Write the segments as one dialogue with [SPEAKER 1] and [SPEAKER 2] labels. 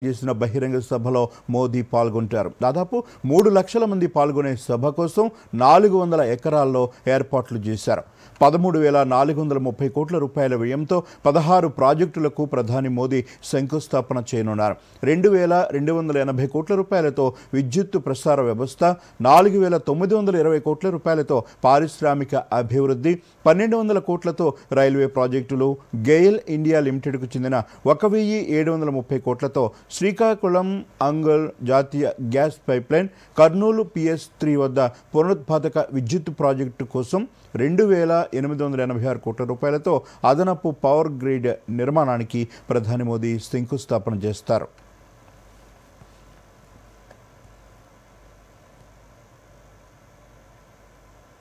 [SPEAKER 1] చేసిన బహిరంగ సభలో మోదీ పాల్గొంటారు. దాదాపు 3 లక్షల మంది పాల్గొనే సభ కోసం 400 ఎకరాల్లో ఏర్పాట్లు చేశారు. 13,430 కోట్ల రూపాయల వ్యయంతో 16 ప్రాజెక్టులకు ప్రధాని మోదీ శంకుస్థాపన చేయనున్నారు. 2,280 కోట్ల రూపాయలతో విద్యుత్తు ప్రసార వ్యవస్థ, 4,920 కోట్ల రూపాయలతో పారిశ్రామిక అభివృద్ధి, 1,200 కోట్లతో రైల్వే ప్రాజెక్టులు, గెయిల్ ఇండియా లిమిటెడ్కు చెందిన 1,730 కోట్లతో శ్రీకాకుళం అంగల్ జాతీయ గ్యాస్ పైప్లైన్, కర్నూలు PS3 వద్ద పునరుత్పాదక విద్యుత్ ప్రాజెక్టు కోసం 2,886 కోట్ల రూపాయలతో అదనపు పవర్ గ్రిడ్ నిర్మాణానికి ప్రధాని మోదీ శంకుస్థాపన చేస్తారు.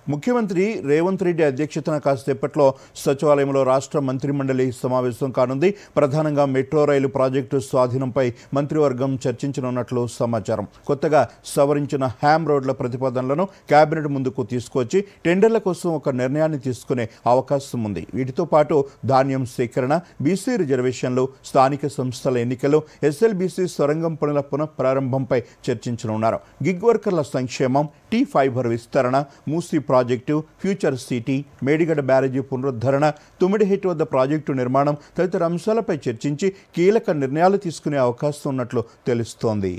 [SPEAKER 1] ముఖ్యమంత్రి రేవంత్ రెడ్డి అధ్యక్షతన కాసేపట్లో సచివాలయంలో రాష్ట్ర మంత్రిమండలి సమావేశం కానుంది. ప్రధానంగా మెట్రో రైలు ప్రాజెక్టు స్వాధీనంపై మంత్రివర్గం చర్చించనున్నట్లు సమాచారం. కొత్తగా సవరించిన హ్యామ్ రోడ్ల ప్రతిపాదనలను కేబినెట్ ముందుకు తీసుకొచ్చి టెండర్ల కోసం ఒక నిర్ణయాన్ని తీసుకునే అవకాశం ఉంది. వీటితో పాటు ధాన్యం సేకరణ, బీసీ రిజర్వేషన్లు, స్థానిక సంస్థల ఎన్నికలు, SLBC సొరంగం పనుల పునఃప్రారంభంపై చర్చించనున్నారు. గిగ్ వర్కర్ల సంక్షేమం, టీ ఫైబర్ విస్తరణ, Musi project, future city, Medigadda బ్యారేజీ పునరుద్ధరణ, తుమ్మిడిహెట్ వద్ద ప్రాజెక్టు నిర్మాణం తదితర అంశాలపై చర్చించి కీలక నిర్ణయాలు తీసుకునే అవకాశం ఉన్నట్లు తెలుస్తోంది.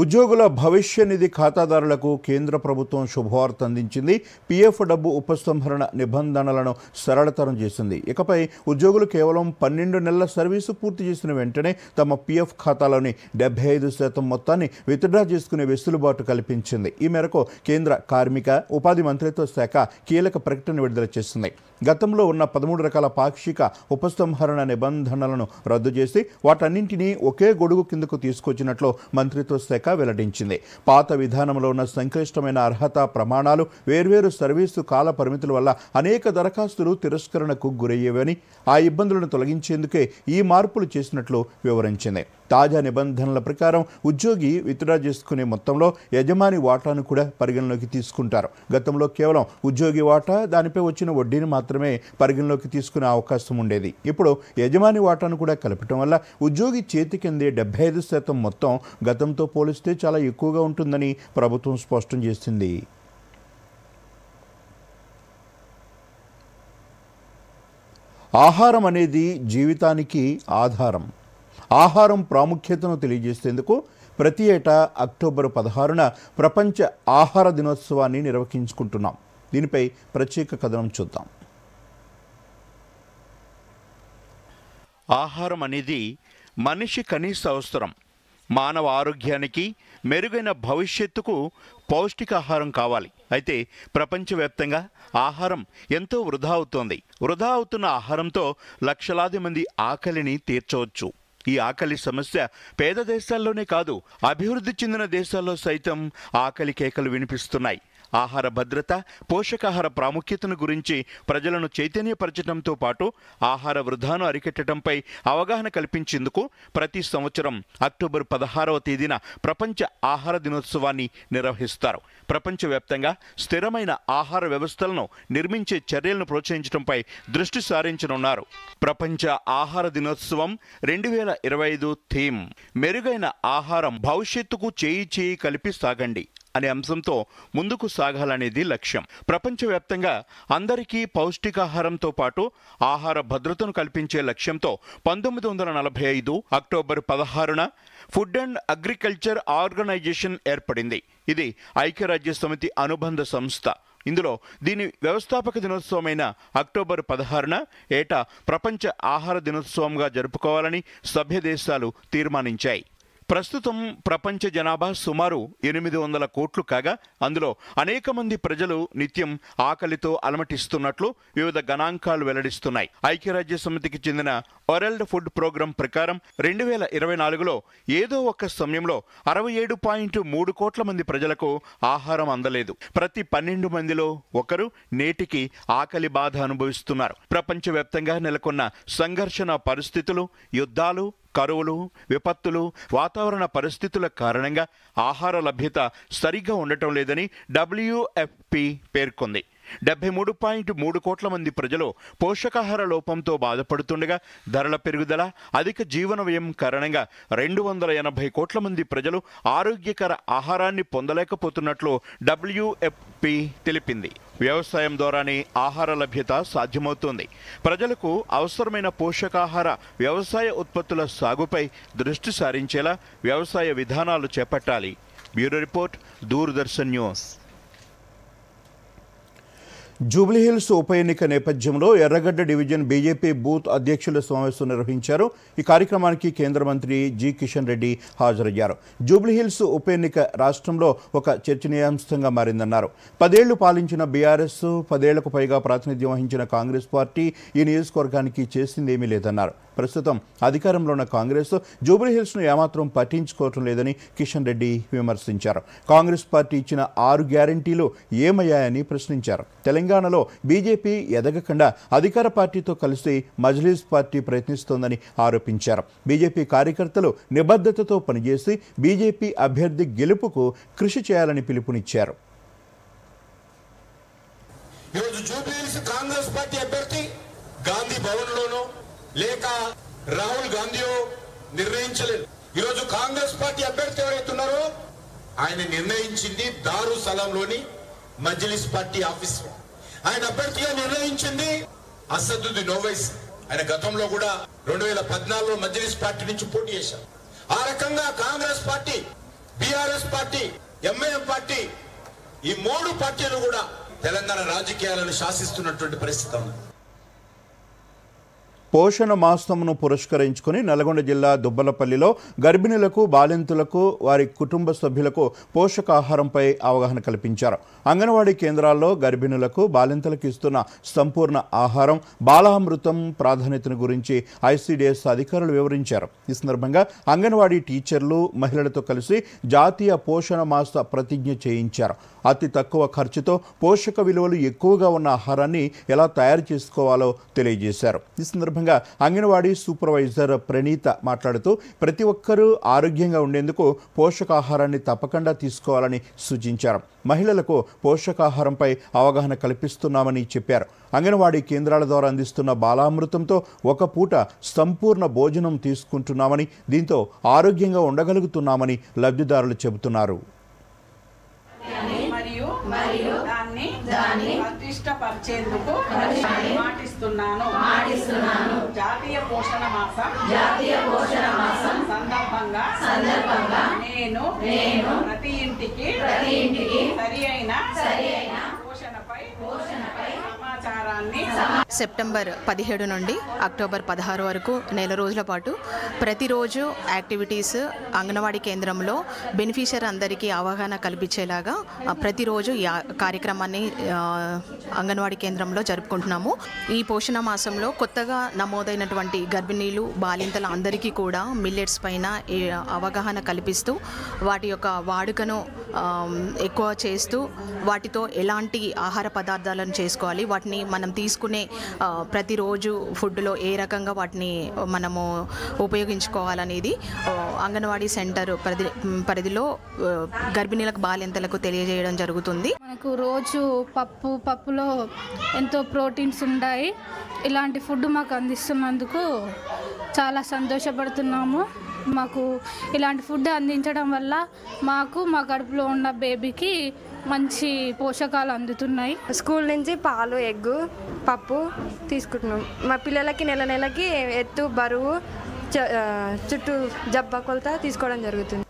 [SPEAKER 1] ఉద్యోగుల భవిష్య నిధి ఖాతాదారులకు కేంద్ర ప్రభుత్వం శుభవార్త అందించింది. PF డబ్బు ఉపసంహరణ నిబంధనలను సరళతరం చేసింది. ఇకపై ఉద్యోగులు కేవలం 12 నెలల సర్వీసు పూర్తి చేసిన వెంటనే తమ PF ఖాతాలోని 75% మొత్తాన్ని విత్డ్రా చేసుకునే వెసులుబాటు కల్పించింది. ఈ మేరకు కేంద్ర కార్మిక ఉపాధి మంత్రిత్వ శాఖ కీలక ప్రకటన విడుదల చేసింది. గతంలో ఉన్న 13 రకాల పాక్షిక ఉపసంహరణ నిబంధనలను రద్దు చేసి వాటన్నింటినీ ఒకే గొడుగు కిందకు తీసుకొచ్చినట్లు మంత్రిత్వ శాఖ వెల్లడించింది. పాత విధానంలో ఉన్న సంక్లిష్టమైన అర్హత ప్రమాణాలు, వేర్వేరు సర్వీసు కాల పరిమితుల వల్ల అనేక దరఖాస్తులు తిరస్కరణకు గురయ్యేవని, ఆ ఇబ్బందులను తొలగించేందుకే ఈ మార్పులు చేసినట్లు వివరించింది. తాజా నిబంధనల ప్రకారం ఉద్యోగి విత్డ్రా చేసుకునే మొత్తంలో యజమాని వాటాను కూడా పరిగణలోకి తీసుకుంటారు. గతంలో కేవలం ఉద్యోగి వాటా, దానిపై వచ్చిన వడ్డీని మాత్రమే పరిగణలోకి తీసుకునే అవకాశం ఉండేది. ఇప్పుడు యజమాని వాటాను కూడా కలపటం వల్ల ఉద్యోగి చేతికి అందే 75% మొత్తం గతంతో పోలిస్తే చాలా ఎక్కువగా ఉంటుందని ప్రభుత్వం స్పష్టం చేసింది. ఆహారం అనేది జీవితానికి ఆధారం. ఆహారం ప్రాముఖ్యతను తెలియజేసేందుకు ప్రతి ఏటా అక్టోబర్ 16న ప్రపంచ ఆహార దినోత్సవాన్ని నిర్వహించుకుంటున్నాం. దీనిపై ప్రత్యేక కథనం చూద్దాం.
[SPEAKER 2] ఆహారం అనేది మనిషి కనీస అవసరం. మానవ ఆరోగ్యానికి, మెరుగైన భవిష్యత్తుకు పౌష్టికాహారం కావాలి. అయితే ప్రపంచవ్యాప్తంగా ఆహారం ఎంతో వృధా అవుతోంది. వృధా అవుతున్న ఆహారంతో లక్షలాది మంది ఆకలిని తీర్చవచ్చు. ఈ ఆకలి సమస్య పేద దేశాల్లోనే కాదు, అభివృద్ధి చెందిన దేశాల్లో సైతం ఆకలి కేకలు వినిపిస్తున్నాయి. ఆహార భద్రత, పోషకాహార ప్రాముఖ్యతను గురించి ప్రజలను చైతన్యపరచడంతో పాటు ఆహార వృధాను అరికట్టడంపై అవగాహన కల్పించేందుకు ప్రతి సంవత్సరం అక్టోబర్ 16వ తేదీన ప్రపంచ ఆహార దినోత్సవాన్ని నిర్వహిస్తారు. ప్రపంచవ్యాప్తంగా స్థిరమైన ఆహార వ్యవస్థలను నిర్మించే చర్యలను ప్రోత్సహించడంపై దృష్టి సారించనున్నారు. ప్రపంచ ఆహార దినోత్సవం 2025 థీమ్ మెరుగైన ఆహారం, భవిష్యత్తుకు చేయి కలిపి సాగండి అనే అంశంతో ముందుకు సాగాలనేది లక్ష్యం. ప్రపంచవ్యాప్తంగా అందరికీ పౌష్టికాహారంతో పాటు ఆహార భద్రతను కల్పించే లక్ష్యంతో 1945 అక్టోబర్ 16న ఫుడ్ అండ్ అగ్రికల్చర్ ఆర్గనైజేషన్ ఏర్పడింది. ఇది ఐక్యరాజ్య సమితి అనుబంధ సంస్థ. ఇందులో దీని వ్యవస్థాపక దినోత్సవమైన అక్టోబర్ 16న ఏటా ప్రపంచ ఆహార దినోత్సవంగా జరుపుకోవాలని సభ్య దేశాలు తీర్మానించాయి. ప్రస్తుతం ప్రపంచ జనాభా సుమారు 800 కోట్లు కాగా అందులో అనేక మంది ప్రజలు నిత్యం ఆకలితో అలమటిస్తున్నట్లు వివిధ గణాంకాలు వెల్లడిస్తున్నాయి. ఐక్యరాజ్య సమితికి చెందిన వరల్డ్ ఫుడ్ ప్రోగ్రాం ప్రకారం 2024లో ఏదో ఒక సమయంలో 67.3 కోట్ల మంది ప్రజలకు ఆహారం అందలేదు. ప్రతి 12 మందిలో ఒకరు నేటికి ఆకలి బాధ అనుభవిస్తున్నారు. ప్రపంచవ్యాప్తంగా నెలకొన్న సంఘర్షణ పరిస్థితులు, యుద్ధాలు, కరువులు, విపత్తులు, వాతావరణ పరిస్థితుల కారణంగా ఆహార లభ్యత సరిగ్గా ఉండటం లేదని WFP పేర్కొంది. 73.3 కోట్ల మంది ప్రజలు పోషకాహార లోపంతో బాధపడుతుండగా ధరల పెరుగుదల, అధిక జీవన వ్యయం కారణంగా 280 కోట్ల మంది ప్రజలు ఆరోగ్యకర ఆహారాన్ని పొందలేకపోతున్నట్లు WFP తెలిపింది. వ్యవసాయం ద్వారానే ఆహార లభ్యత సాధ్యమవుతోంది. ప్రజలకు అవసరమైన పోషకాహార వ్యవసాయ ఉత్పత్తుల సాగుపై దృష్టి సారించేలా వ్యవసాయ విధానాలు చేపట్టాలి. Bureau report, Doordarshan news.
[SPEAKER 1] Jubilee Hills ఉప ఎన్నిక నేపథ్యంలో ఎర్రగడ్డ డివిజన్ బీజేపీ బూత్ అధ్యక్షుల సమావేశం నిర్వహించారు. ఈ కార్యక్రమానికి కేంద్ర మంత్రి జి కిషన్ రెడ్డి హాజరయ్యారు. జూబ్లీహిల్స్ ఉప ఎన్నిక రాష్ట్రంలో ఒక చర్చనీయాంశంగా మారిందన్నారు. 10 ఏళ్లు పాలించిన బీఆర్ఎస్, 10 ఏళ్లకు పైగా ప్రాతినిధ్యం వహించిన కాంగ్రెస్ పార్టీ ఈ నియోజకవర్గానికి చేసిందేమీ లేదన్నారు. ప్రస్తుతం అధికారంలో ఉన్న కాంగ్రెస్ జూబ్లీహిల్స్ను ఏమాత్రం పట్టించుకోవటం లేదని కిషన్ రెడ్డి విమర్శించారు. కాంగ్రెస్ పార్టీ ఇచ్చిన 6 గ్యారంటీలు ఏమయ్యాయని ప్రశ్నించారు. తెలంగాణలో బీజేపీ ఎదగకుండా అధికార పార్టీతో కలిసి మజ్లీస్ పార్టీ ప్రయత్నిస్తోందని ఆరోపించారు. బీజేపీ కార్యకర్తలు నిబద్ధతతో పనిచేసి బీజేపీ అభ్యర్థి గెలుపుకు కృషి చేయాలని పిలుపునిచ్చారు.
[SPEAKER 3] గాంధీ భవన్లోనో లేక రాహుల్ గాంధీయో నిర్ణయించలేదు. ఈరోజు కాంగ్రెస్ పార్టీ అభ్యర్థి ఎవరైతున్నారో ఆయన నిర్ణయించింది దారు సలాంలోని మజ్లిస్ పార్టీ ఆఫీస్. ఆయన అభ్యర్థిగా నిర్ణయించింది అసదుద్దీన్ ఓవైసీ. ఆయన గతంలో కూడా 2014లో మజ్లిస్ పార్టీ నుంచి పోటీ చేశారు. ఆ రకంగా Congress party, BRS party, MIM party, ఈ 3 పార్టీలు కూడా తెలంగాణ రాజకీయాలను శాసిస్తున్నటువంటి పరిస్థితి ఉంది.
[SPEAKER 1] పోషణ మాసమును పురస్కరించుకుని నల్గొండ జిల్లా దుబ్బలపల్లిలో గర్భిణులకు, బాలింతలకు, వారి కుటుంబ సభ్యులకు పోషకాహారంపై అవగాహన కల్పించారు. అంగన్వాడీ కేంద్రాల్లో గర్భిణులకు, బాలింతలకు ఇస్తున్న సంపూర్ణ ఆహారం, బాలామృతం ప్రాధాన్యతను గురించి ఐసీడీఎస్ అధికారులు వివరించారు. ఈ సందర్భంగా అంగన్వాడీ టీచర్లు మహిళలతో కలిసి జాతీయ పోషణ మాస ప్రతిజ్ఞ చేయించారు. అతి తక్కువ ఖర్చుతో పోషక విలువలు ఎక్కువగా ఉన్న ఆహారాన్ని ఎలా తయారు చేసుకోవాలో తెలియజేశారు. ఈ సందర్భంగా అంగన్వాడీ సూపర్వైజర్ ప్రణీత మాట్లాడుతూ ప్రతి ఒక్కరూ ఆరోగ్యంగా ఉండేందుకు పోషకాహారాన్ని తప్పకుండా తీసుకోవాలని సూచించారు. మహిళలకు పోషకాహారంపై అవగాహన కల్పిస్తున్నామని చెప్పారు. అంగన్వాడీ కేంద్రాల ద్వారా అందిస్తున్న బాలామృతంతో ఒక పూట సంపూర్ణ భోజనం తీసుకుంటున్నామని, దీంతో ఆరోగ్యంగా ఉండగలుగుతున్నామని లబ్ధిదారులు చెబుతున్నారు.
[SPEAKER 4] దాన్ని ప్రతిష్టపరిచేందుకు మాటిస్తున్నాను. జాతీయ పోషణ మాసం సందర్భంగా నేను ప్రతి ఇంటికి సరి అయిన పోషణపై సమాచారాన్ని
[SPEAKER 5] సెప్టెంబర్ 17 నుండి అక్టోబర్ 16 వరకు నెల రోజుల పాటు ప్రతిరోజు యాక్టివిటీస్ అంగన్వాడీ కేంద్రంలో బెనిఫిషియర్ అందరికీ అవగాహన కల్పించేలాగా ప్రతిరోజు ఈ కార్యక్రమాన్ని అంగన్వాడీ కేంద్రంలో జరుపుకుంటున్నాము. ఈ పోషణ మాసంలో కొత్తగా నమోదైనటువంటి గర్భిణీలు, బాలింతల అందరికీ కూడా మిల్లెట్స్ పైన అవగాహన కల్పిస్తూ వాటి యొక్క వాడుకను ఎక్కువ చేస్తూ వాటితో ఎలాంటి ఆహార పదార్థాలను చేసుకోవాలి, వాటిని మనం తీసుకునే ప్రతిరోజు ఫుడ్లో ఏ రకంగా వాటిని మనము ఉపయోగించుకోవాలనేది అంగన్వాడీ సెంటర్ పరిధిలో గర్భిణీలకు, బాలింతలకు తెలియజేయడం జరుగుతుంది.
[SPEAKER 6] మనకు రోజు పప్పులో ఎంతో ప్రోటీన్స్ ఉన్నాయి. ఇలాంటి ఫుడ్ మాకు అందిస్తున్నందుకు చాలా సంతోషపడుతున్నాము. మాకు ఇలాంటి ఫుడ్ అందించడం వల్ల మాకు, మా కడుపులో ఉన్న బేబీకి మంచి పోషకాలు అందుతున్నాయి.
[SPEAKER 7] స్కూల్ నుంచి పాలు, ఎగ్గు, పప్పు తీసుకుంటున్నాం. మా పిల్లలకి నెలకి ఎత్తు, బరువు, చుట్టూ జబ్బ కొలత తీసుకోవడం జరుగుతుంది.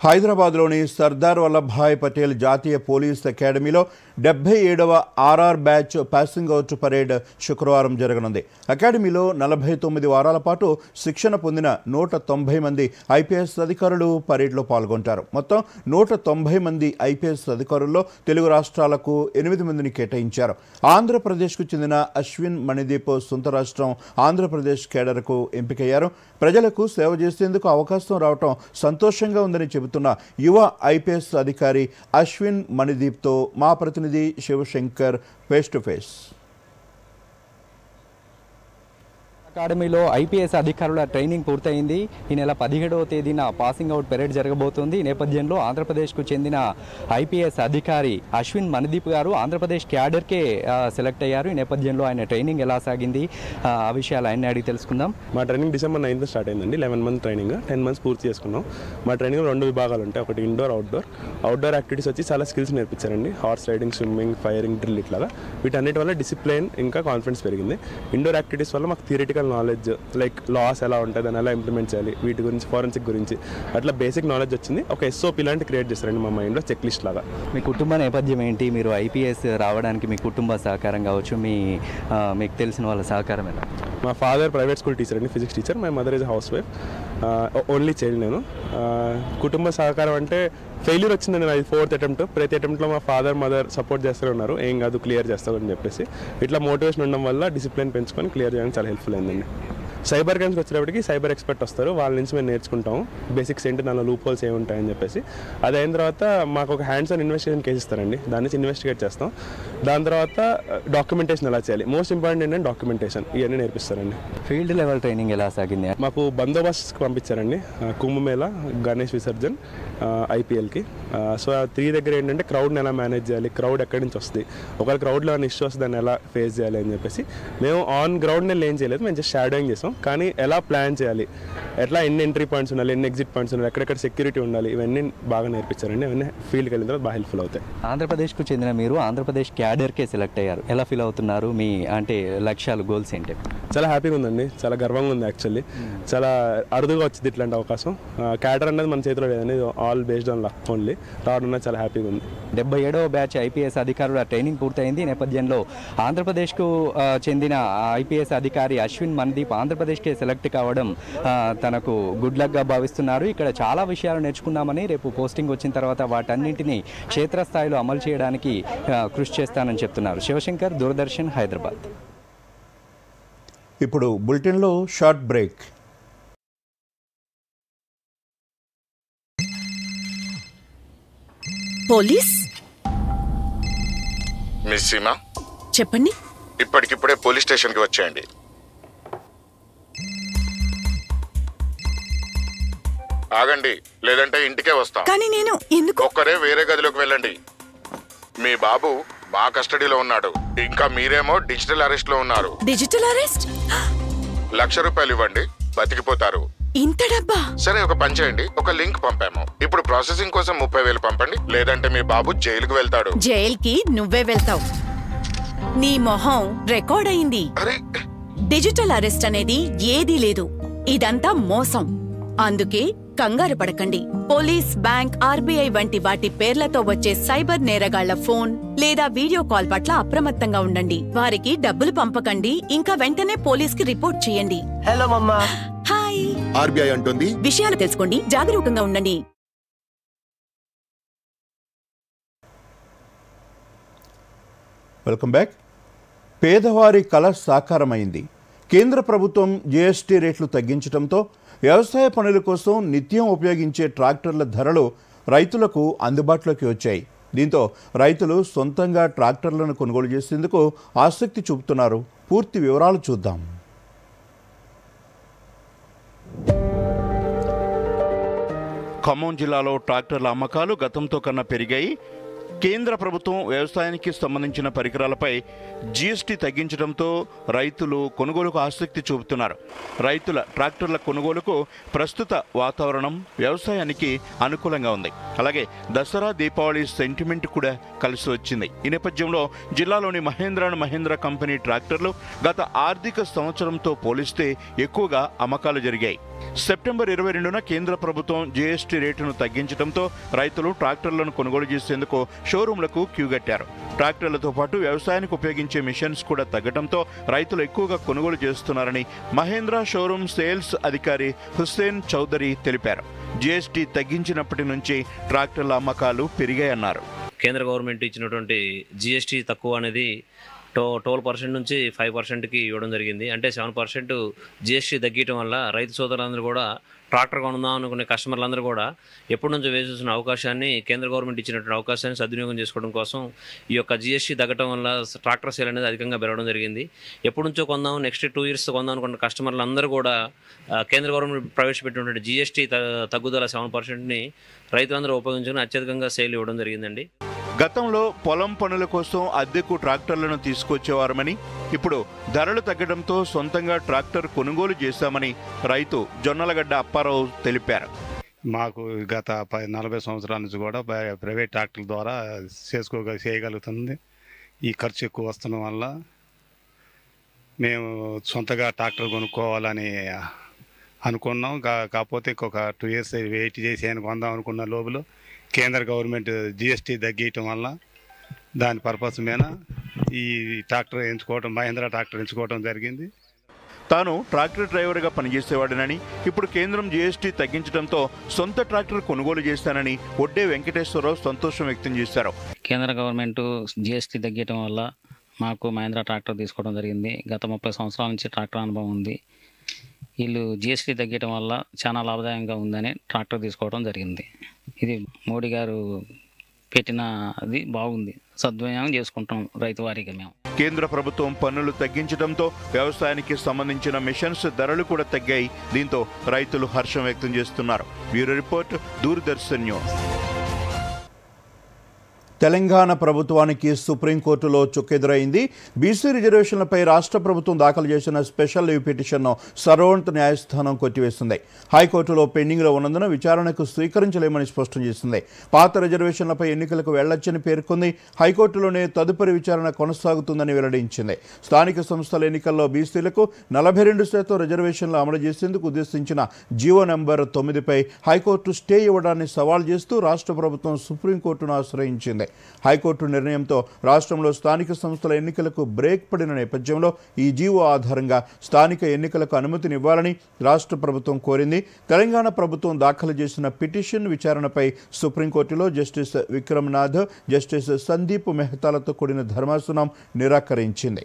[SPEAKER 1] హైదరాబాద్లోని సర్దార్ వల్లభాయ్ పటేల్ జాతీయ పోలీస్ అకాడమీలో 77వ RR batch passing out parade శుక్రవారం జరగనుంది. అకాడమీలో 49 వారాల పాటు శిక్షణ పొందిన 190 మంది ఐపీఎస్ అధికారులు పరేడ్లో పాల్గొంటారు. మొత్తం 190 మంది ఐపీఎస్ అధికారుల్లో తెలుగు రాష్ట్రాలకు 8 మందిని కేటాయించారు. ఆంధ్రప్రదేశ్కు చెందిన అశ్విన్ మణిదీప్ సొంత రాష్ట్రం ఆంధ్రప్రదేశ్ కేడర్కు ఎంపికయ్యారు. ప్రజలకు సేవ చేసేందుకు అవకాశం రావటం సంతోషంగా ఉందని చెబుతున్న యువ ఐపీఎస్ అధికారి అశ్విన్ మణిదీప్తో మా ప్రతినిధి శివశంకర్ ఫేస్ టు ఫేస్.
[SPEAKER 8] అకాడమీలో ఐపీఎస్ అధికారుల ట్రైనింగ్ పూర్తయింది. ఈ నెల 17వ తేదీన పాసింగ్ అవుట్ పెరేడ్ జరగబోతోంది. ఈ నేపథ్యంలో ఆంధ్రప్రదేశ్కు చెందిన ఐపీఎస్ అధికారి అశ్విన్ మనదీప్ గారు ఆంధ్రప్రదేశ్ క్యాడర్కే సెలెక్ట్ అయ్యారు. ఈ నేపథ్యంలో ఆయన ట్రైనింగ్ ఎలా సాగింది ఆ విషయాలు ఆయన అడిగి తెలుసుకుందాం.
[SPEAKER 9] మా ట్రైనింగ్ December 9th స్టార్ట్ అయిందండి. 11 month ట్రైనింగ్, 10 months పూర్తి చేసుకున్నాం. మా ట్రైనింగ్ 2 విభాగాలు ఉంటాయి. ఒకటి ఇండోర్, అవుట్డోర్ యాక్టివిటీస్ వచ్చి చాలా స్కిల్స్ నేర్పించారండి. Horse riding, swimming, firing, drill ఇట్లాగా. వీటన్నిటి వల్ల డిసిప్లిన్ ఇంకా కాన్ఫిడెన్స్ పెరిగింది. ఇండోర్ యాక్టివిటీస్ వల్ల మాకు థియరిటికల్ నాలెడ్జ్, లైక్ లాస్ ఎలా ఉంటుంది, దాన్ని ఎలా ఇంప్లిమెంట్ చేయాలి, వీటి గురించి, ఫోరెన్సిక్ గురించి అట్లా బేసిక్ నాలెడ్జ్ వచ్చింది. ఒక SOP లాంటి క్రియేట్ చేస్తారండి మా మైండ్లో, చెక్ లిస్ట్ లాగా.
[SPEAKER 8] మీ కుటుంబ నేపథ్యం ఏంటి? మీరు ఐపీఎస్ రావడానికి మీ కుటుంబ సహకారం కావచ్చు, మీకు తెలిసిన వాళ్ళ సహకారం ఎలా?
[SPEAKER 9] మా ఫాదర్ ప్రైవేట్ స్కూల్ టీచర్ అండి, physics teacher. My mother is house wife, only child నేను. కుటుంబ సహకారం అంటే ఫెయిల్యూర్ వచ్చిందండి నాది 4th attempt. ప్రతి అటెంప్ట్లో మా ఫాదర్, మదర్ సపోర్ట్ చేస్తూనే ఉన్నారు. ఏం కాదు, క్లియర్ చేస్తామని చెప్పేసి. ఇట్లా మోటివేషన్ ఉండడం వల్ల డిసిప్లిన్ పెంచుకొని క్లియర్ చేయడానికి చాలా హెల్ప్ఫుల్ అయిందండి. సైబర్ క్రైమ్స్కి వచ్చేటప్పటికి సైబర్ ఎక్స్పర్ట్ వస్తారు, వాళ్ళ నుంచి మేము నేర్చుకుంటాం బేసిక్స్ ఏంటి, దానిలో లూప్ హోల్స్ ఏముంటాయని చెప్పేసి. అది అయిన తర్వాత మాకు ఒక హ్యాండ్స్ ఆన్ ఇన్వెస్టిగేషన్ కేసు ఇస్తారండి, దాని నుంచి ఇన్వెస్టిగేట్ చేస్తాం. దాని తర్వాత డాక్యుమెంటేషన్ ఎలా చేయాలి, మోస్ట్ ఇంపార్టెంట్ ఏంటంటే డాక్యుమెంటేషన్, ఇవన్నీ నేర్పిస్తారండి.
[SPEAKER 8] ఫీల్డ్ లెవెల్ ట్రైనింగ్ ఎలా సాగింది?
[SPEAKER 9] మాకు బందోబస్తుకి పంపించారండి, కుంభమేళ, గణేష్ విసర్జన్, IPLకి. సో ఆ 3 దగ్గర ఏంటంటే క్రౌడ్ని ఎలా మేనేజ్ చేయాలి, క్రౌడ్ ఎక్కడి నుంచి వస్తుంది, ఒకవేళ క్రౌడ్లో ఏమైనా ఇష్యూ వస్తుంది దాన్ని ఎలా ఫేస్ చేయాలి అని చెప్పేసి. మేము ఆన్ గ్రౌండ్ని ఏం చేయలేదు, మేము జస్ట్ షాడోయింగ్ చేసాం. కానీ ఎలా ప్లాన్ చేయాలి, ఎట్లా ఎన్ని ఎంట్రీ పాయింట్స్ ఉండాలి, ఎన్ని ఎగ్జిట్ పాయింట్స్ ఉండాలి, ఎక్కడెక్కడ సెక్యూరిటీ ఉండాలి, ఇవన్నీ బాగా నేర్పించారండి. అవన్నీ ఫీల్డ్కి వెళ్ళిన తర్వాత బాగా హెల్ప్ఫుల్ అవుతాయి.
[SPEAKER 8] ఆంధ్రప్రదేశ్కు చెందిన మీరు ఆంధ్రప్రదేశ్ క్యాడర్కే సెలెక్ట్ అయ్యారు, ఎలా ఫీల్ అవుతున్నారు? మీ అంటే లక్ష్యాలు, గోల్స్ ఏంటి?
[SPEAKER 9] చాలా హ్యాపీగా ఉందండి, చాలా గర్వంగా ఉంది. యాక్చువల్లీ చాలా అరుదుగా వచ్చింది ఇట్లాంటి అవకాశం. క్యాడర్ అనేది మన చేతిలో లేదండి, all based on luck only. రావడం అనేది చాలా హ్యాపీగా ఉంది.
[SPEAKER 8] 77వ బ్యాచ్ ఐపీఎస్ అధికారుల ట్రైనింగ్ పూర్తయింది. ఈ నేపథ్యంలో ఆంధ్రప్రదేశ్కు చెందిన ఐపీఎస్ అధికారి అశ్విన్ మనదీప్ ఆంధ్రప్రదేశ్కే సెలెక్ట్ కావడం తనకు గుడ్ లక్గా భావిస్తున్నారు. ఇక్కడ చాలా విషయాలు నేర్చుకున్నామని, రేపు పోస్టింగ్ వచ్చిన తర్వాత వాటన్నింటినీ క్షేత్రస్థాయిలో అమలు చేయడానికి కృషి చేస్తానని చెప్తున్నారు. శివశంకర్, దూరదర్శన్, హైదరాబాద్.
[SPEAKER 1] ఇప్పుడు బులెటిన్లో short break.
[SPEAKER 10] Police
[SPEAKER 11] miss Seema,
[SPEAKER 10] చెప్పండి.
[SPEAKER 11] ఇప్పటికిప్పుడే పోలీస్ స్టేషన్కి వచ్చేయండి. ఆగండి, లేదంటే ఇంటికే వస్తా.
[SPEAKER 10] కానీ నేను ఎందుకు?
[SPEAKER 11] ఒక్కరే వేరే గదిలోకి వెళ్ళండి. మీ బాబు మా కస్టడీలో ఉన్నాడు, ఇంకా మీరేమో డిజిటల్ అరెస్ట్ లో ఉన్నారు.
[SPEAKER 10] Digital arrest?
[SPEAKER 11] ₹1,00,000 ఇవ్వండి, బతికిపోతారు.
[SPEAKER 10] ఇంత డబ్బా?
[SPEAKER 11] సరే, ఒక పని చేయండి, ఒక లింక్ పంపాము. ఇప్పుడు ప్రాసెసింగ్ కోసం 30,000 పంపండి, లేదంటే మీ బాబు జైలుకు వెళ్తాడు.
[SPEAKER 10] జైలుకి నువ్వే వెళ్తావు. నీ మొహం రికార్డ్ అయింది. డిజిటల్ అరెస్ట్ అనేది ఏదీ లేదు, ఇదంతా మోసం. అందుకే కంగారు పడకండి. పోలీస్, బ్యాంక్, RBI వంటి వాటి పేర్లతో వచ్చే సైబర్ నేరగాళ్ల ఫోన్ లేదా వీడియో కాల్ పట్ల అప్రమత్తంగా ఉండండి. వారికి డబ్బులు పంపకండి, ఇంకా వెంటనే పోలీస్కి రిపోర్ట్ చేయండి.
[SPEAKER 12] హలో మమ్మా.
[SPEAKER 10] హాయ్.
[SPEAKER 11] RBI అంటుంది,
[SPEAKER 10] విషయాలు తెలుసుకోండి, జాగరూకంగా ఉండండి.
[SPEAKER 1] Welcome back. పేదవారి కల సాకారమైంది. కేంద్ర ప్రభుత్వం GST రేట్లు తగ్గించడంతో వ్యవసాయ పనుల కోసం నిత్యం ఉపయోగించే ట్రాక్టర్ల ధరలు రైతులకు అందుబాటులోకి వచ్చాయి. దీంతో రైతులు సొంతంగా ట్రాక్టర్లను కొనుగోలు చేసేందుకు ఆసక్తి చూపుతున్నారు. పూర్తి వివరాలు చూద్దాం.
[SPEAKER 2] ఖమ్మం జిల్లాలో ట్రాక్టర్ల అమ్మకాలు గతంతో కన్నా పెరిగాయి. కేంద్ర ప్రభుత్వం వ్యవసాయానికి సంబంధించిన పరికరాలపై GST తగ్గించడంతో రైతులు కొనుగోలుకు ఆసక్తి చూపుతున్నారు. రైతుల ట్రాక్టర్ల కొనుగోలుకు ప్రస్తుత వాతావరణం వ్యవసాయానికి అనుకూలంగా ఉంది. అలాగే దసరా, దీపావళి సెంటిమెంట్ కూడా కలిసి వచ్చింది. ఈ నేపథ్యంలో జిల్లాలోని మహేంద్ర అండ్ మహేంద్ర కంపెనీ ట్రాక్టర్లు గత ఆర్థిక సంవత్సరంతో పోలిస్తే ఎక్కువగా అమ్మకాలు జరిగాయి. సెప్టెంబర్ 22న కేంద్ర ప్రభుత్వం GST రేటును తగ్గించడంతో రైతులు ట్రాక్టర్లను కొనుగోలు చేసేందుకు షోరూంలకు క్యూ కట్టారు. ట్రాక్టర్లతో పాటు వ్యవసాయానికి ఉపయోగించే మిషన్స్ కూడా తగ్గడంతో రైతులు ఎక్కువగా కొనుగోలు చేస్తున్నారని మహేంద్ర షోరూమ్ సేల్స్ అధికారి హుస్సేన్ చౌదరి తెలిపారు. GST తగ్గించినప్పటి నుంచి ట్రాక్టర్ల అమ్మకాలు పెరిగాయన్నారు.
[SPEAKER 13] కేంద్ర గవర్నమెంట్ ఇచ్చినటువంటి GST తక్కువ అనేది 12% నుంచి 5%కి ఇవ్వడం జరిగింది. అంటే 7% GST తగ్గడం వల్ల రైతు సోదరులందరూ కూడా ట్రాక్టర్ కొనుందాం అనుకునే కస్టమర్లందరూ కూడా ఎప్పటి నుంచో వేసి చూసిన అవకాశాన్ని, కేంద్ర గవర్నమెంట్ ఇచ్చినటువంటి అవకాశాన్ని సద్వినియోగం చేసుకోవడం కోసం ఈ యొక్క జిఎస్టీ తగ్గడం వల్ల ట్రాక్టర్ సేల్ అనేది అధికంగా పెరగడం జరిగింది. ఎప్పటి నుంచో కొందాం, నెక్స్ట్ 2 years కొందాం అనుకున్న కస్టమర్లందరూ కూడా కేంద్ర గవర్నమెంట్ ప్రవేశపెట్టినటువంటి జిఎస్టీ తగ్గుదల 7%ని రైతులందరూ ఉపయోగించుకుని అత్యధికంగా సేల్ ఇవ్వడం జరిగిందండి.
[SPEAKER 2] గతంలో పొలం పనుల కోసం అద్దెకు ట్రాక్టర్లను తీసుకొచ్చేవారమని, ఇప్పుడు ధరలు తగ్గడంతో సొంతంగా ట్రాక్టర్ కొనుగోలు చేశామని రైతు జొన్నలగడ్డ అప్పారావు తెలిపారు.
[SPEAKER 12] మాకు గత 40 సంవత్సరాల నుంచి కూడా ప్రైవేట్ ట్రాక్టర్ల ద్వారా చేయగలుగుతుంది. ఈ ఖర్చు ఎక్కువ వస్తున్న వల్ల మేము సొంతగా ట్రాక్టర్ కొనుక్కోవాలని అనుకున్నాం. కాకపోతే ఒక 2 years వెయిట్ చేసి ఆయన కొందాం అనుకున్న లోపల కేంద్ర గవర్నమెంట్ జిఎస్టీ తగ్గియటం వల్ల దాని పర్పస్ మీద ఈ ట్రాక్టర్ ఎంచుకోవడం, మహేంద్ర ట్రాక్టర్ ఎంచుకోవడం జరిగింది.
[SPEAKER 2] తాను ట్రాక్టర్ డ్రైవర్గా పనిచేసేవాడినని, ఇప్పుడు కేంద్రం జీఎస్టీ తగ్గించడంతో సొంత ట్రాక్టర్ కొనుగోలు చేస్తానని ఒడ్డే వెంకటేశ్వరరావు సంతోషం వ్యక్తం చేశారు.
[SPEAKER 14] కేంద్ర గవర్నమెంట్ జీఎస్టీ తగ్గటం వల్ల మాకు మహేంద్ర ట్రాక్టర్ తీసుకోవడం జరిగింది. గత 30 సంవత్సరాల నుంచి ట్రాక్టర్ అనుభవం ఉంది. వీళ్ళు జీఎస్టీ తగ్గటం వల్ల చాలా లాభదాయంగా ఉందని ట్రాక్టర్ తీసుకోవడం జరిగింది. ఇది మోడీ గారు పెట్టినది బాగుంది, సద్వినియోగం చేసుకుంటాం రైతు వారికి. మేము
[SPEAKER 2] కేంద్ర ప్రభుత్వం పన్నులు తగ్గించడంతో వ్యవసాయానికి సంబంధించిన మిషన్స్ ధరలు కూడా తగ్గాయి. దీంతో రైతులు హర్షం వ్యక్తం చేస్తున్నారు. Bureau report, Doordarshan news. Telangana ప్రభుత్వానికి సుప్రీంకోర్టులో చుక్కెదురైంది. బీసీ రిజర్వేషన్లపై రాష్ట్ర ప్రభుత్వం దాఖలు చేసిన స్పెషల్ లీవ్ పిటిషన్ను సర్వోన్నత న్యాయస్థానం కొట్టివేసింది. హైకోర్టులో పెండింగ్లో ఉన్నందున విచారణకు స్వీకరించలేమని స్పష్టం చేసింది. పాత రిజర్వేషన్లపై ఎన్నికలకు వెళ్లొచ్చని పేర్కొంది. హైకోర్టులోనే తదుపరి విచారణ కొనసాగుతుందని వెల్లడించింది. స్థానిక సంస్థల ఎన్నికల్లో బీసీలకు 42% రిజర్వేషన్లు అమలు చేసేందుకు ఉద్దేశించిన జీవో నెంబర్ 9పై హైకోర్టు స్టే ఇవ్వడాన్ని సవాల్ చేస్తూ రాష్ట్ర ప్రభుత్వం సుప్రీంకోర్టును ఆశ్రయించింది. హైకోర్టు నిర్ణయంతో రాష్ట్రంలో స్థానిక సంస్థల ఎన్నికలకు బ్రేక్ పడిన నేపథ్యంలో ఈ జీవో ఆధారంగా స్థానిక ఎన్నికలకు అనుమతినివ్వాలని రాష్ట్ర ప్రభుత్వం కోరింది. తెలంగాణ ప్రభుత్వం దాఖలు చేసిన పిటిషన్ విచారణపై సుప్రీంకోర్టులో జస్టిస్ విక్రమ్నాథ్, జస్టిస్ సందీప్ మెహతాలతో కూడిన ధర్మాసనం నిరాకరించింది.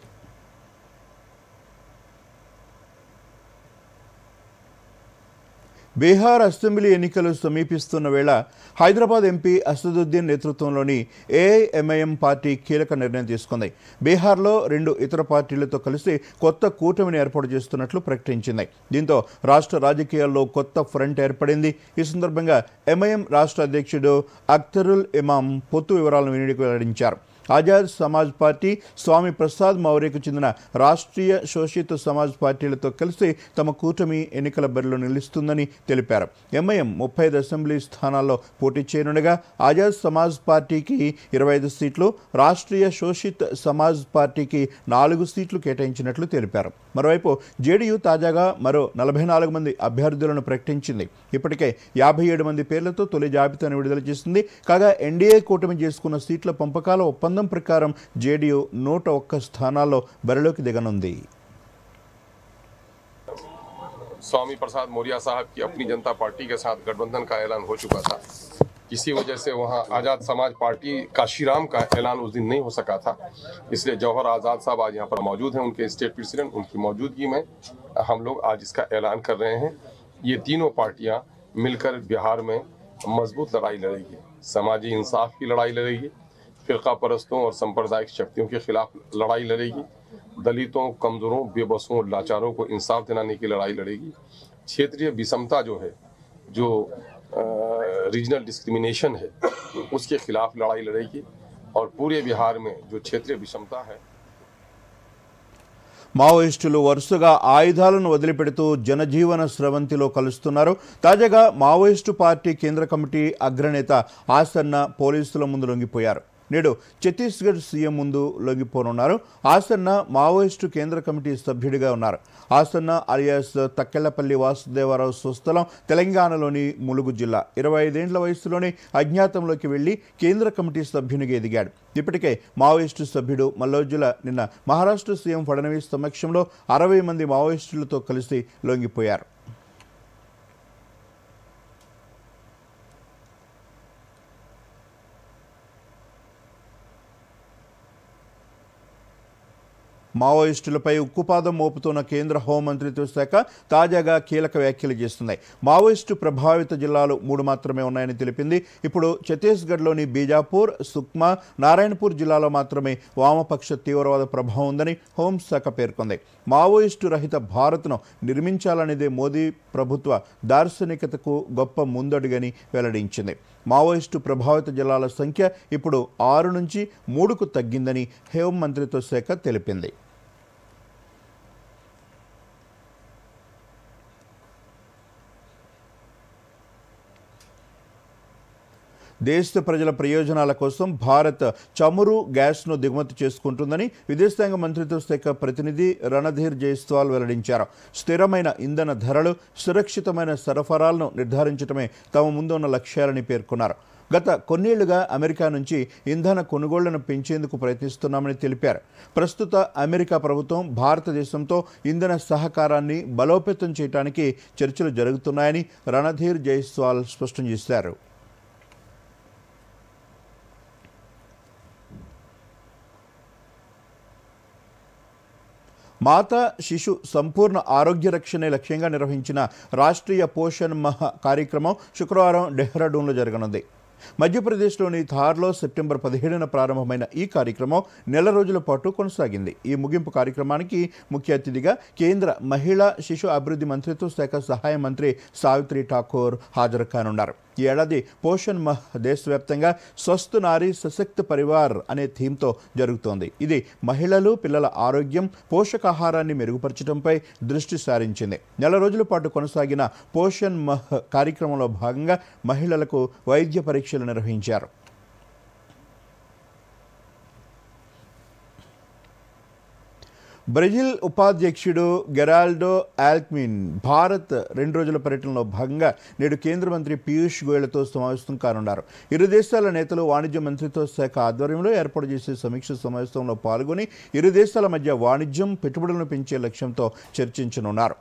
[SPEAKER 2] బీహార్ అసెంబ్లీ ఎన్నికలు సమీపిస్తున్న వేళ హైదరాబాద్ ఎంపీ అసదుద్దీన్ నేతృత్వంలోని ఏఐఎంఐఎం పార్టీ కీలక నిర్ణయం తీసుకుంది. బీహార్లో 2 ఇతర పార్టీలతో కలిసి కొత్త కూటమిని ఏర్పాటు చేస్తున్నట్లు ప్రకటించింది. దీంతో రాష్ట్ర రాజకీయాల్లో కొత్త ఫ్రంట్ ఏర్పడింది. ఈ సందర్భంగా ఎంఐఎం రాష్ట్ర అధ్యక్షుడు అఖ్తరుల్ ఇమాం పొత్తు వివరాలను వెల్లడించారు. ఆజాద్ సమాజ్ పార్టీ, స్వామి ప్రసాద్ మౌర్యకు చెందిన రాష్ట్రీయ శోషిత సమాజ్ పార్టీలతో కలిసి తమ కూటమి ఎన్నికల బరిలో నిలుస్తుందని తెలిపారు. ఎంఐఎం 35 అసెంబ్లీ స్థానాల్లో పోటీ చేయనుండగా ఆజాద్ సమాజ్ పార్టీకి 25 సీట్లు, రాష్ట్రీయ శోషిత్ సమాజ్ పార్టీకి 4 సీట్లు కేటాయించినట్లు తెలిపారు. మరోవైపు జేడీయూ తాజాగా మరో 44 మంది అభ్యర్థులను ప్రకటించింది. ఇప్పటికే 57 మంది పేర్లతో తొలి జాబితాను విడుదల చేసింది. కాగా ఎన్డీఏ కూటమి చేసుకున్న సీట్ల పంపకాల ఒప్పందం ప్రకారం జేడీయూ 101 స్థానాల్లో బరిలోకి దిగనుంది.
[SPEAKER 15] स्वामी प्रसाद मौर्य साहब की अपनी जनता पार्टी के साथ गठबंधन का ऐलान हो चुका था. इसी वजह से वहां आजाद समाज पार्टी काशीराम का ऐलान उस दिन नहीं हो सका था. इसलिए जौहर आजाद साहब आज यहाँ पर मौजूद हैं. उनके स्टेट प्रेसिडेंट, उनकी मौजूदगी में हम लोग आज इसका ऐलान कर रहे हैं. ये तीनों पार्टियां मिलकर बिहार में मजबूत लड़ाई लड़ेगी. समाजी इंसाफ की लड़ाई लड़ेगी, फिरका परस्तों और सांप्रदायिक शक्तियों के खिलाफ लड़ाई लड़ेगी, दलितों, कमजोरों, बेबसों, लाचारों को इंसाफ दिलाने की लड़ाई लड़ेगी. क्षेत्रीय विषमता जो है, जो रीजनल डिस्क्रिमिनेशन है, उसके खिलाफ लड़ाई लड़ेगी. और पूरे बिहार में जो क्षेत्रीय विषमता है,
[SPEAKER 1] మావోయిస్టులు వరుసగా ఆయుధాలను వదిలిపెడుతూ జనజీవన స్రవంతిలో కలుస్తున్నారు. తాజాగా మావోయిస్టు పార్టీ కేంద్ర కమిటీ అగ్రనేత ఆసన్న పోలీసుల ముందు లొంగిపోయారు. నేడు ఛత్తీస్గఢ్ సీఎం ముందు లొంగిపోనున్నారు. ఆసన్న మావోయిస్టు కేంద్ర కమిటీ సభ్యుడిగా ఉన్నారు. ఆసన్న అలియాస్ తక్కెళ్లపల్లి వాసుదేవరావు స్వస్థలం తెలంగాణలోని ములుగు జిల్లా. 25 ఏళ్ల వయసులోనే అజ్ఞాతంలోకి వెళ్లి కేంద్ర కమిటీ సభ్యునిగా ఎదిగాడు. ఇప్పటికే మావోయిస్టు సభ్యుడు మల్లోజుల నిన్న మహారాష్ట్ర సీఎం ఫడ్నవీస్ సమక్షంలో 60 మంది మావోయిస్టులతో కలిసి లొంగిపోయారు. మావోయిస్టులపై ఉక్కుపాదం మోపుతున్న కేంద్ర హోంమంత్రిత్వ శాఖ తాజాగా కీలక వ్యాఖ్యలు చేస్తుంది. మావోయిస్టు ప్రభావిత జిల్లాలు 3 మాత్రమే ఉన్నాయని తెలిపింది. ఇప్పుడు ఛత్తీస్గఢ్లోని బీజాపూర్, సుక్మా, నారాయణపూర్ జిల్లాలో మాత్రమే వామపక్ష తీవ్రవాద ప్రభావం ఉందని హోంశాఖ పేర్కొంది. మావోయిస్టు రహిత భారత్ను నిర్మించాలనేదే మోదీ ప్రభుత్వ దార్శనికతకు గొప్ప ముందడుగని వెల్లడించింది. మావోయిస్టు ప్రభావిత జిల్లాల సంఖ్య ఇప్పుడు 6 నుంచి 3కు తగ్గిందని హోంమంత్రిత్వ శాఖ తెలిపింది. దేశ ప్రజల ప్రయోజనాల కోసం భారత్ చమురు, గ్యాస్ను దిగుమతి చేసుకుంటుందని విదేశాంగ మంత్రిత్వ శాఖ ప్రతినిధి రణధీర్ జైస్వాల్ వెల్లడించారు. స్థిరమైన ఇంధన ధరలు, సురక్షితమైన సరఫరాలను నిర్ధారించడమే తమ ముందున్న లక్ష్యాలని పేర్కొన్నారు. గత కొన్నేళ్లుగా అమెరికా నుంచి ఇంధన కొనుగోళ్లను పెంచేందుకు ప్రయత్నిస్తున్నామని తెలిపారు. ప్రస్తుత అమెరికా ప్రభుత్వం భారతదేశంతో ఇంధన సహకారాన్ని బలోపేతం చేయడానికి చర్చలు జరుగుతున్నాయని రణధీర్ జైస్వాల్ స్పష్టం చేశారు. మాతా శిశు సంపూర్ణ ఆరోగ్య రక్షణే లక్ష్యంగా నిర్వహించిన రాష్ట్రీయ పోషణ్ మహ్ కార్యక్రమం శుక్రవారం డెహ్రాడూన్లో జరగనుంది. మధ్యప్రదేశ్లోని ధార్లో సెప్టెంబర్ 17న ప్రారంభమైన ఈ కార్యక్రమం నెల రోజుల పాటు కొనసాగింది. ఈ ముగింపు కార్యక్రమానికి ముఖ్య అతిథిగా కేంద్ర మహిళా శిశు అభివృద్ధి మంత్రిత్వ శాఖ సహాయ మంత్రి సావిత్రి ఠాకూర్ హాజరు కానున్నారు. ఈ ఏడాది పోషణ్ మహ్ దేశవ్యాప్తంగా స్వస్థ నారీ సశక్త పరివార్ అనే థీమ్తో జరుగుతోంది. ఇది మహిళలు, పిల్లల ఆరోగ్యం, పోషకాహారాన్ని మెరుగుపరచడంపై దృష్టి సారించింది. నెల రోజుల పాటు కొనసాగిన పోషణ్ మహ్ కార్యక్రమంలో భాగంగా మహిళలకు వైద్య పరీక్షలు నిర్వహించారు. బ్రెజిల్ ఉపాధ్యక్షుడు గెరాల్డో ఆల్క్మిన్ భారత్ 2 రోజుల పర్యటనలో భాగంగా నేడు కేంద్ర మంత్రి పీయూష్ గోయల్తో సమావేశం కానున్నారు. ఇరు దేశాల నేతలు వాణిజ్య మంత్రిత్వ శాఖ ఆధ్వర్యంలో ఏర్పాటు చేసే సమీక్ష సమావేశంలో పాల్గొని ఇరు దేశాల మధ్య వాణిజ్యం, పెట్టుబడులను పెంచే లక్ష్యంతో చర్చించనున్నారు.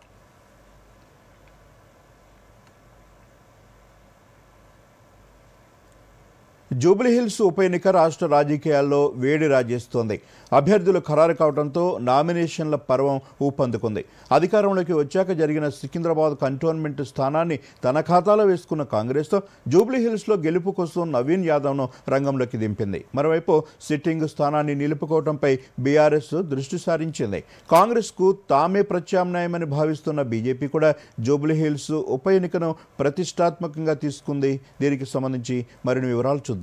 [SPEAKER 1] జూబ్లీహిల్స్ ఉప ఎన్నిక రాష్ట్ర రాజకీయాల్లో వేడి రాజేస్తోంది. అభ్యర్థులు ఖరారు కావడంతో నామినేషన్ల పర్వం ఊపందుకుంది. అధికారంలోకి వచ్చాక జరిగిన సికింద్రాబాద్ కంటోన్మెంట్ స్థానాన్ని తన ఖాతాలో వేసుకున్న కాంగ్రెస్ జూబ్లీహిల్స్లో గెలుపు కోసం నవీన్ యాదవ్ను రంగంలోకి దింపింది. మరోవైపు సిట్టింగ్ స్థానాన్ని నిలుపుకోవడంపై బీఆర్ఎస్ దృష్టి సారించింది. కాంగ్రెస్కు తామే ప్రత్యామ్నాయమని భావిస్తున్న బీజేపీ కూడా జూబ్లీహిల్స్ ఉప ఎన్నికను ప్రతిష్టాత్మకంగా తీసుకుంది. దీనికి సంబంధించి మరిన్ని వివరాలు చూద్దాం.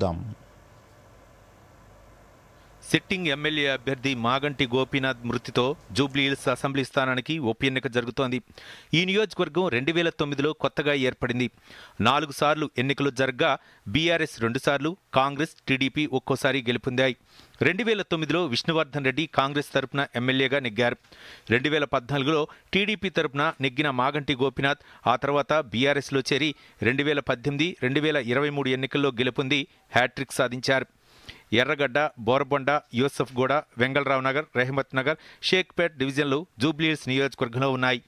[SPEAKER 16] సిట్టింగ్ ఎమ్మెల్యే అభ్యర్థి మాగంటి గోపీనాథ్ మృతితో జూబ్లీహిల్స్ అసెంబ్లీ స్థానానికి ఉప ఎన్నిక జరుగుతోంది. ఈ నియోజకవర్గం 2009లో కొత్తగా ఏర్పడింది. 4 సార్లు ఎన్నికలు జరగ్గా బీఆర్ఎస్ 2 సార్లు, కాంగ్రెస్, టీడీపీ ఒక్కోసారి గెలుపొందాయి. 2009లో విష్ణువర్ధన్ రెడ్డి కాంగ్రెస్ తరపున ఎమ్మెల్యేగా నెగ్గారు. 2014లో టీడీపీ తరపున నెగ్గిన మాగంటి గోపీనాథ్ ఆ తర్వాత బీఆర్ఎస్లో చేరి 2018, 2023 ఎన్నికల్లో గెలుపొంది హ్యాట్రిక్ సాధించారు. ఎర్రగడ్డ, బోరబొండ, యూసఫ్గూడ, వెంగళరావు నగర్, రెహమత్ నగర్, షేక్పేట్ డివిజన్లు జూబ్లీహిల్స్ నియోజకవర్గంలో ఉన్నాయి.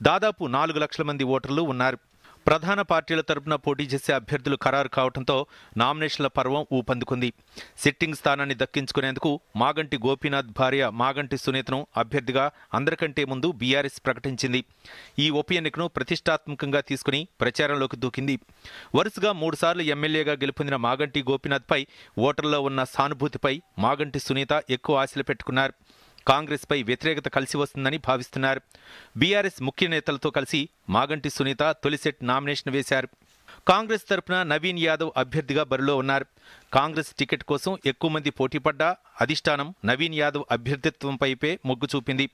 [SPEAKER 16] దాదాపు 4 లక్షల మంది ఓటర్లు ఉన్నారు. ప్రధాన పార్టీల తరపున పోటీ చేసే అభ్యర్థులు ఖరారు కావడంతో నామినేషన్ల పర్వం ఊపందుకుంది. సిట్టింగ్ స్థానాన్ని దక్కించుకునేందుకు మాగంటి గోపీనాథ్ భార్య మాగంటి సునీతను అభ్యర్థిగా అందరికంటే ముందు బీఆర్ఎస్ ప్రకటించింది. ఈ ఉప ఎన్నికను ప్రతిష్టాత్మకంగా తీసుకుని ప్రచారంలోకి దూకింది. వరుసగా 3 సార్లు ఎమ్మెల్యేగా గెలుపొందిన మాగంటి గోపీనాథ్పై ఓటర్లో ఉన్న సానుభూతిపై మాగంటి సునీత ఎక్కువ ఆశలు పెట్టుకున్నారు. కాంగ్రెస్పై వ్యతిరేకత కలిసి వస్తుందని భావిస్తున్నారు. బీఆర్ఎస్ ముఖ్య నేతలతో కలిసి మాగంటి సునీత తొలి సెట్ నామినేషన్ వేశారు. కాంగ్రెస్ తరపున నవీన్ యాదవ్ అభ్యర్థిగా బరిలో ఉన్నారు. కాంగ్రెస్ టికెట్ కోసం ఎక్కువ మంది పోటీపడ్డా అధిష్టానం నవీన్ యాదవ్ అభ్యర్థిత్వంపైపే మొగ్గు చూపింది.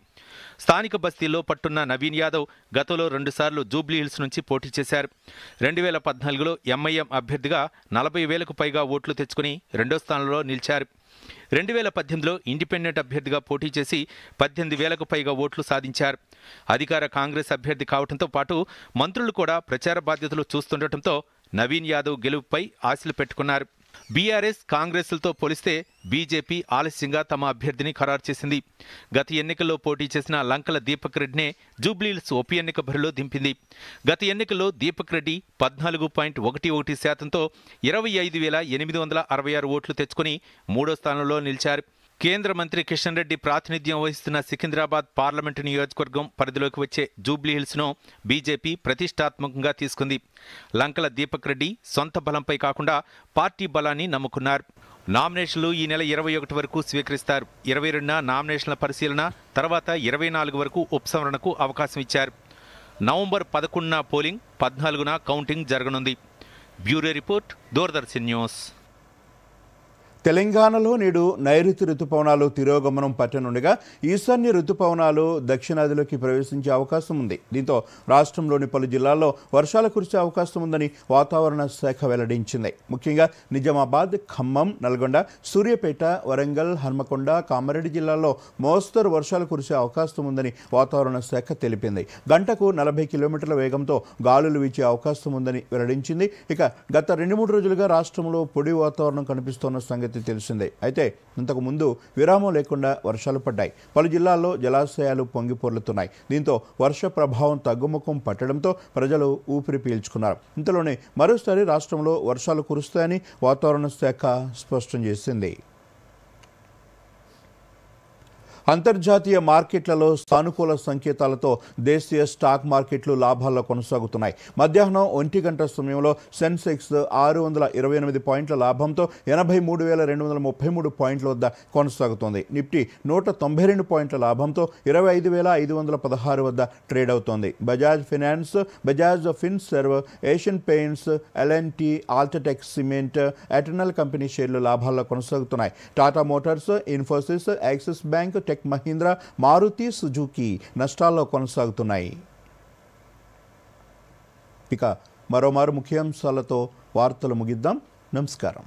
[SPEAKER 16] స్థానిక బస్తీల్లో పట్టున్న నవీన్ యాదవ్ గతంలో 2 సార్లు జూబ్లీహిల్స్ నుంచి పోటీ చేశారు. 2014లో ఎంఐఎం అభ్యర్థిగా 40,000కు పైగా ఓట్లు తెచ్చుకుని 2వ స్థానంలో నిలిచారు. 2018లో ఇండిపెండెంట్ అభ్యర్థిగా పోటీ చేసి 18,000కు పైగా ఓట్లు సాధించారు. అధికార కాంగ్రెస్ అభ్యర్థి కావడంతో పాటు మంత్రులు కూడా ప్రచార బాధ్యతలు చూస్తుండటంతో నవీన్ యాదవ్ గెలుపుపై ఆశలు పెట్టుకున్నారు. బీఆర్ఎస్, కాంగ్రెస్లతో పోలిస్తే బీజేపీ ఆలస్యంగా తమ అభ్యర్థిని ఖరారు చేసింది. గత ఎన్నికల్లో పోటీ చేసిన లంకల దీపక్ రెడ్డినే జూబ్లీహిల్స్ ఉప ఎన్నిక బరిలో దింపింది. గత ఎన్నికల్లో దీపక్ రెడ్డి 14.11%తో 25,866 ఓట్లు తెచ్చుకుని 3వ స్థానంలో నిలిచారు. కేంద్ర మంత్రి కిషన్ రెడ్డి ప్రాతినిధ్యం వహిస్తున్న సికింద్రాబాద్ పార్లమెంటు నియోజకవర్గం పరిధిలోకి వచ్చే జూబ్లీహిల్స్ను బీజేపీ ప్రతిష్టాత్మకంగా తీసుకుంది. లంకల దీపక్ రెడ్డి సొంత బలంపై కాకుండా పార్టీ బలాన్ని నమ్ముకున్నారు. నామినేషన్లు ఈ నెల 21 వరకు స్వీకరిస్తారు. 22న నామినేషన్ల పరిశీలన, తర్వాత 24 వరకు ఉపసంహరణకు అవకాశం ఇచ్చారు. నవంబర్ 11న పోలింగ్, 14న కౌంటింగ్ జరగనుంది. Bureau report, Doordarshan news.
[SPEAKER 1] తెలంగాణలో నేడు నైరుతి రుతుపవనాలు తిరోగమనం పట్టనుండగా ఈశాన్య రుతుపవనాలు దక్షిణాదిలోకి ప్రవేశించే అవకాశం ఉంది. దీంతో రాష్ట్రంలోని పలు జిల్లాల్లో వర్షాలు కురిసే అవకాశం ఉందని వాతావరణ శాఖ వెల్లడించింది. ముఖ్యంగా నిజామాబాద్, ఖమ్మం, నల్గొండ, సూర్యాపేట, వరంగల్, హన్మకొండ, కామారెడ్డి జిల్లాల్లో మోస్తరు వర్షాలు కురిసే అవకాశం ఉందని వాతావరణ శాఖ తెలిపింది. గంటకు 40 కిలోమీటర్ల వేగంతో గాలులు వీచే అవకాశం ఉందని వెల్లడించింది. ఇక గత 2-3 రోజులుగా రాష్ట్రంలో పొడి వాతావరణం కనిపిస్తున్న సంగతి తెలిసిందే. అయితే ఇంతకు ముందు విరామం లేకుండా వర్షాలు పడ్డాయి. పలు జిల్లాల్లో జలాశయాలు పొంగి పొర్లుతున్నాయి. దీంతో వర్ష ప్రభావం తగ్గుముఖం పట్టడంతో ప్రజలు ఊపిరి పీల్చుకున్నారు. ఇంతలోనే మరోసారి రాష్ట్రంలో వర్షాలు కురుస్తాయని వాతావరణ శాఖ స్పష్టం చేసింది. అంతర్జాతీయ మార్కెట్లలో సానుకూల సంకేతాలతో దేశీయ స్టాక్ మార్కెట్లు లాభాల్లో కొనసాగుతున్నాయి. మధ్యాహ్నం 1 గంట సమయంలో సెన్సెక్స్ 628 పాయింట్ల లాభంతో 83,233 పాయింట్ల వద్ద కొనసాగుతోంది. నిఫ్టీ 192 పాయింట్ల లాభంతో 25,516 వద్ద ట్రేడ్ అవుతోంది. Bajaj Finance, Bajaj Finserv, Asian Paints, LNT, UltraTech cement, Eternal company షేర్లు లాభాల్లో కొనసాగుతున్నాయి. Tata Motors, Infosys, Axis Bank, Tech Mahindra, Maruti Suzuki నష్టాల్లో కొనసాగుతున్నాయి. ఇక మరోమారు ముఖ్యాంశాలతో వార్తలు ముగిద్దాం. నమస్కారం.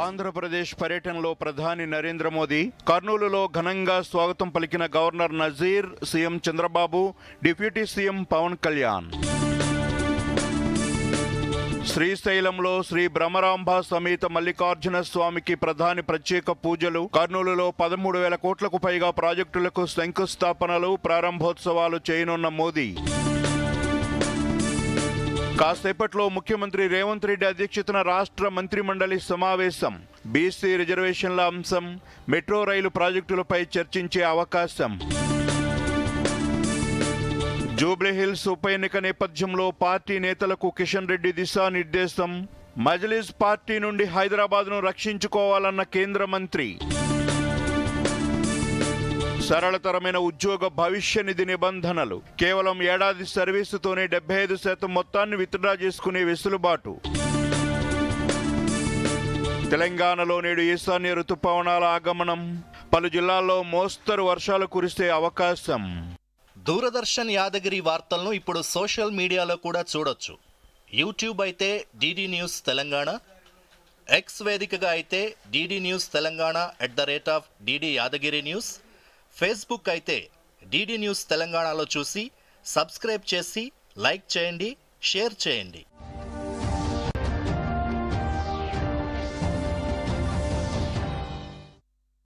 [SPEAKER 2] ఆంధ్రప్రదేశ్ పర్యటనలో ప్రధాని నరేంద్ర మోదీ, కర్నూలులో ఘనంగా స్వాగతం పలికిన governor Nazeer, CM Chandrababu, deputy CM Pawan Kalyan. శ్రీశైలంలో శ్రీ బ్రహ్మరాంబ సమేత మల్లికార్జున స్వామికి ప్రధాని ప్రత్యేక పూజలు. కర్నూలులో 13,000 కోట్లకు పైగా ప్రాజెక్టులకు శంకుస్థాపనలు, ప్రారంభోత్సవాలు చేయనున్న మోదీ. కాసేపట్లో ముఖ్యమంత్రి రేవంత్ రెడ్డి అధ్యక్షతన రాష్ట్ర మంత్రిమండలి సమావేశం. బీసీ రిజర్వేషన్ల అంశం, మెట్రో రైలు ప్రాజెక్టులపై చర్చించే అవకాశం. జూబ్లీహిల్స్ ఉప ఎన్నిక నేపథ్యంలో పార్టీ నేతలకు కిషన్ రెడ్డి దిశానిర్దేశం. మజ్లిస్ పార్టీ నుండి హైదరాబాద్ను రక్షించుకోవాలన్న కేంద్ర మంత్రి. సరళతరమైన ఉద్యోగ భవిష్య నిధి నిబంధనలు. కేవలం ఏడాది సర్వీసుతోనే 75% మొత్తాన్ని విత్డ్రా చేసుకునే వెసులుబాటు. తెలంగాణలో నేడు ఈశాన్య రుతుపవనాల ఆగమనం. పలు జిల్లాల్లో మోస్తరు వర్షాలు కురిసే అవకాశం.
[SPEAKER 17] దూరదర్శన్ యాదగిరి వార్తలను ఇప్పుడు సోషల్ మీడియాలో కూడా చూడొచ్చు. యూట్యూబ్ అయితే డిడి న్యూస్ తెలంగాణ, ఎక్స్ వేదికగా అయితే DD news Telangana @DD Yadagiri news, Facebook అయితే డిడి న్యూస్ తెలంగాణలో చూసి సబ్స్క్రైబ్ చేసి లైక్ చేయండి, షేర్ చేయండి.